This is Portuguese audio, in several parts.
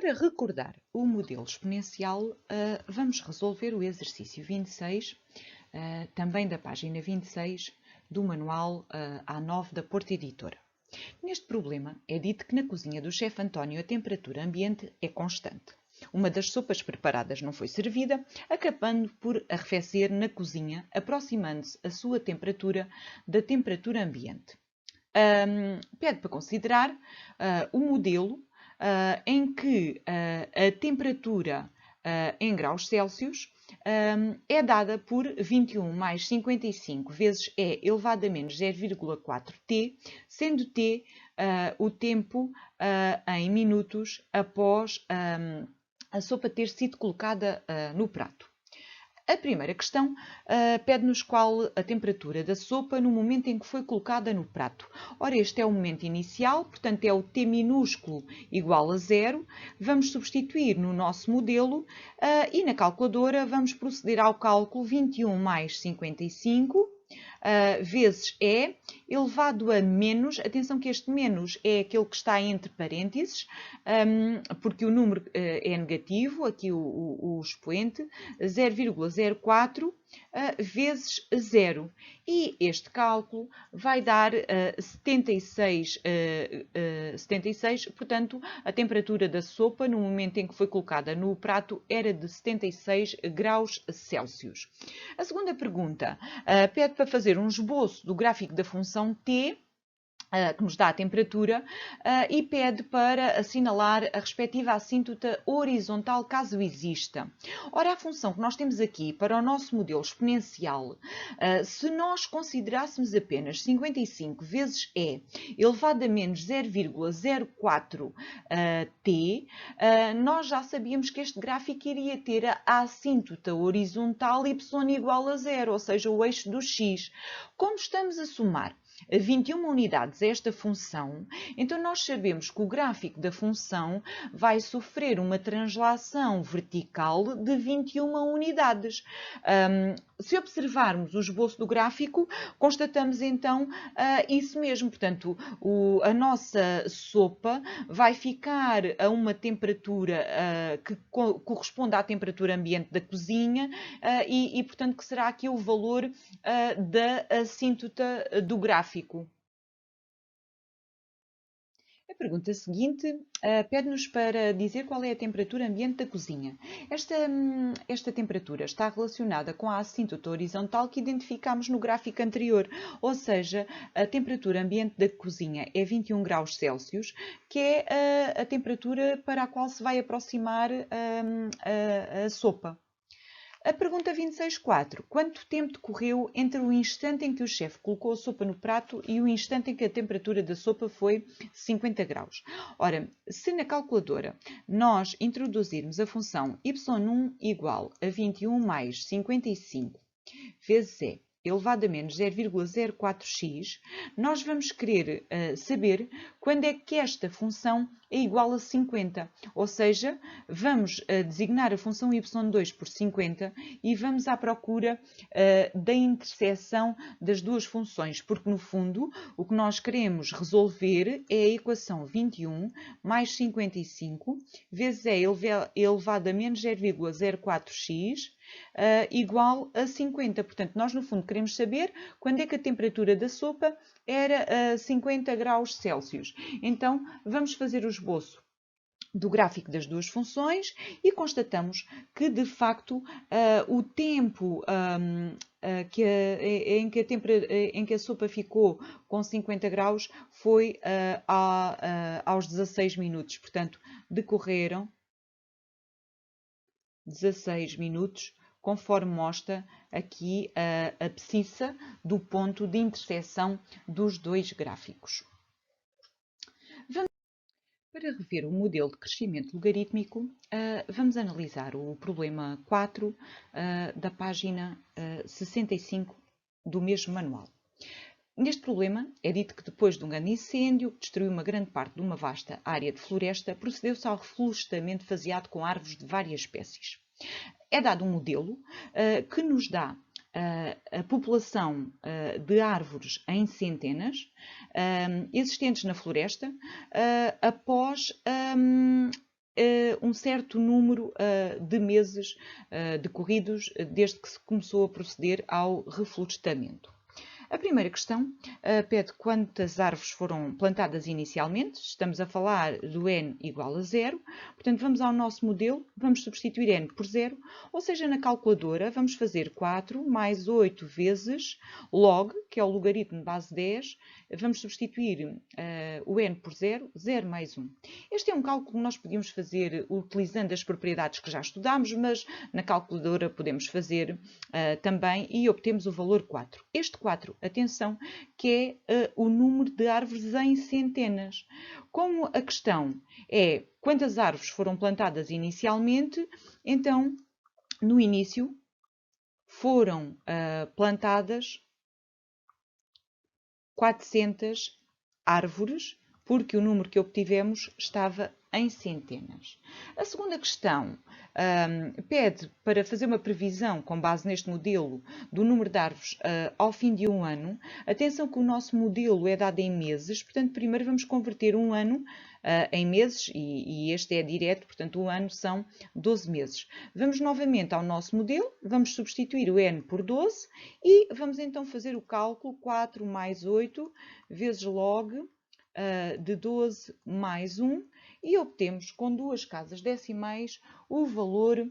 Para recordar o modelo exponencial, vamos resolver o exercício 26, também da página 26 do manual A9 da Porta Editora. Neste problema, é dito que na cozinha do chefe António a temperatura ambiente é constante. Uma das sopas preparadas não foi servida, acabando por arrefecer na cozinha, aproximando-se a sua temperatura da temperatura ambiente. Pede para considerar o modelo em que a temperatura em graus Celsius é dada por 21 mais 55 vezes E elevado a menos 0,4 T, sendo T o tempo em minutos após a sopa ter sido colocada no prato. A primeira questão pede-nos qual a temperatura da sopa no momento em que foi colocada no prato. Ora, este é o momento inicial, portanto é o T minúsculo igual a 0. Vamos substituir no nosso modelo e na calculadora vamos proceder ao cálculo 21 mais 55 vezes E elevado a menos, atenção que este menos é aquele que está entre parênteses, porque o número é negativo, aqui o expoente, 0,04 vezes 0. E este cálculo vai dar 76, portanto, a temperatura da sopa no momento em que foi colocada no prato era de 76 graus Celsius. A segunda pergunta pede para fazer um esboço do gráfico da função t, que nos dá a temperatura, e pede para assinalar a respectiva assíntota horizontal, caso exista. Ora, a função que nós temos aqui para o nosso modelo exponencial, se nós considerássemos apenas 55 vezes E elevado a menos 0,04 T, nós já sabíamos que este gráfico iria ter a assíntota horizontal y igual a 0, ou seja, o eixo do x. Como estamos a somar 21 unidades a esta função, então nós sabemos que o gráfico da função vai sofrer uma translação vertical de 21 unidades. Se observarmos o esboço do gráfico, constatamos então isso mesmo. Portanto, a nossa sopa vai ficar a uma temperatura que corresponde à temperatura ambiente da cozinha e, portanto, que será aqui o valor da assíntota do gráfico. A pergunta seguinte pede-nos para dizer qual é a temperatura ambiente da cozinha. Esta temperatura está relacionada com a assíntota horizontal que identificámos no gráfico anterior, ou seja, a temperatura ambiente da cozinha é 21 graus Celsius, que é a temperatura para a qual se vai aproximar a sopa. A pergunta 26.4. Quanto tempo decorreu entre o instante em que o chefe colocou a sopa no prato e o instante em que a temperatura da sopa foi 50 graus? Ora, se na calculadora nós introduzirmos a função y1 igual a 21 mais 55 vezes E elevado a menos 0,04x, nós vamos querer saber quando é que esta função é igual a 50. Ou seja, vamos designar a função y2 por 50 e vamos à procura da interseção das duas funções, porque no fundo o que nós queremos resolver é a equação 21 mais 55 vezes E elevado a menos 0,04x igual a 50. Portanto, nós no fundo queremos saber quando é que a temperatura da sopa era 50 graus Celsius. Então, vamos fazer o esboço do gráfico das duas funções e constatamos que, de facto, o tempo em que a sopa ficou com 50 graus foi aos 16 minutos. Portanto, decorreram 16 minutos, conforme mostra aqui a abscissa do ponto de interseção dos dois gráficos. Para rever o modelo de crescimento logarítmico, vamos analisar o problema 4 da página 65 do mesmo manual. Neste problema, é dito que depois de um grande incêndio que destruiu uma grande parte de uma vasta área de floresta, procedeu-se ao reflorestamento faseado com árvores de várias espécies. É dado um modelo que nos dá a população de árvores em centenas existentes na floresta após um certo número de meses decorridos desde que se começou a proceder ao reflorestamento. A primeira questão pede quantas árvores foram plantadas inicialmente. Estamos a falar do n igual a 0. Portanto, vamos ao nosso modelo, vamos substituir n por 0, ou seja, na calculadora vamos fazer 4 mais 8 vezes log, que é o logaritmo de base 10, vamos substituir o n por 0, 0 mais 1. Este é um cálculo que nós podíamos fazer utilizando as propriedades que já estudámos, mas na calculadora podemos fazer também e obtemos o valor 4. Este 4, atenção, que é o número de árvores em centenas. Como a questão é quantas árvores foram plantadas inicialmente, então, no início, foram plantadas 400 árvores, porque o número que obtivemos estava em centenas. A segunda questão pede para fazer uma previsão com base neste modelo do número de árvores ao fim de um ano. Atenção que o nosso modelo é dado em meses, portanto, primeiro vamos converter um ano em meses e este é direto, portanto, um ano são 12 meses. Vamos novamente ao nosso modelo, vamos substituir o n por 12 e vamos então fazer o cálculo 4 mais 8 vezes log de 12 mais 1 e obtemos com duas casas decimais o valor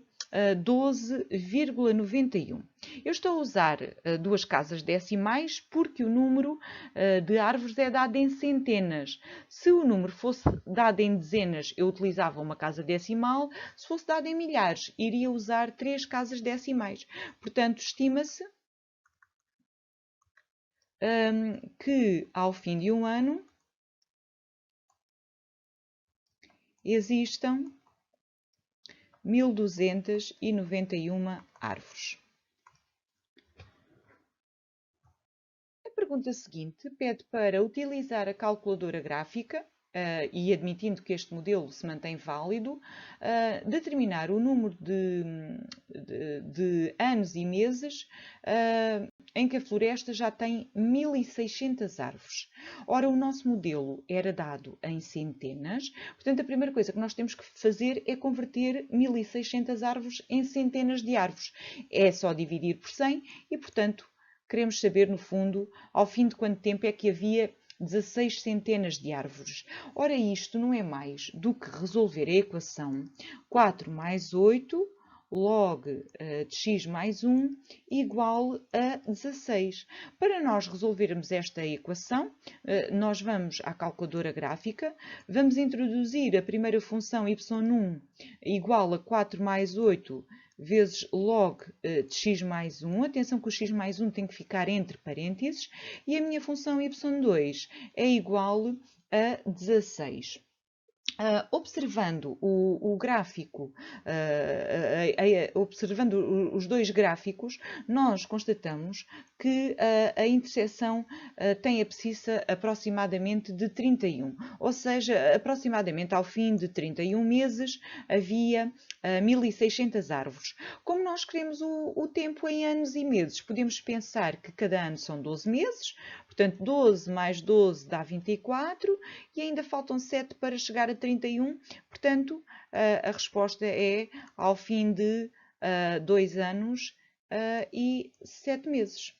12,91. Eu estou a usar duas casas decimais porque o número de árvores é dado em centenas. Se o número fosse dado em dezenas, eu utilizava uma casa decimal. Se fosse dado em milhares, iria usar 3 casas decimais. Portanto, estima-se que ao fim de um ano existam 1291 árvores. A pergunta seguinte pede para utilizar a calculadora gráfica e admitindo que este modelo se mantém válido, determinar o número de anos e meses em que a floresta já tem 1600 árvores. Ora, o nosso modelo era dado em centenas, portanto, a primeira coisa que nós temos que fazer é converter 1600 árvores em centenas de árvores. É só dividir por 100 e, portanto, queremos saber, no fundo, ao fim de quanto tempo é que havia 16 centenas de árvores. Ora, isto não é mais do que resolver a equação 4 mais 8 log de x mais 1 igual a 16. Para nós resolvermos esta equação, nós vamos à calculadora gráfica, vamos introduzir a primeira função y1 igual a 4 mais 8 vezes log de x mais 1. Atenção que o x mais 1 tem que ficar entre parênteses. E a minha função y2 é igual a 16. Observando o gráfico, observando os dois gráficos, nós constatamos que a interseção tem abscissa aproximadamente de 31, ou seja, aproximadamente ao fim de 31 meses havia 1600 árvores. Como nós queremos o tempo em anos e meses, podemos pensar que cada ano são 12 meses, portanto 12 mais 12 dá 24 e ainda faltam 7 para chegar a 31, portanto a resposta é ao fim de 2 anos e 7 meses.